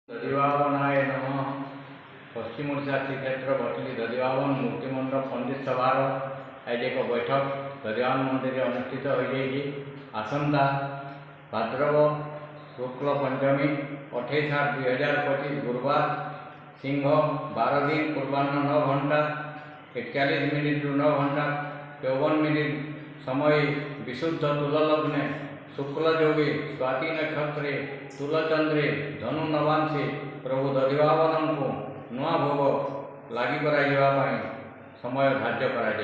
दधिवावनाय नमः। पश्चिम ओडिशा श्रीक्षेत्र भटली दधिवावन मूर्तिमंडप पंडित सभार आज एक बैठक दधिवावन मंदिर अनुष्ठित हो जाएगी। आसंता भाद्रव शुक्ल पंचमी 28/8/2025 गुरुवार सिंह 12 दिन पूर्वाह्न 9 घंटा 41 मिनिट 9 घंटा 54 मिनिट समय विशुद्ध तुललग्ने शुक्ल योगे स्वाति नक्षत्रे तुलचंद्रे धनु नवांशे प्रभु दधिवावन को नुआ भोग लगी समय धार्य कर।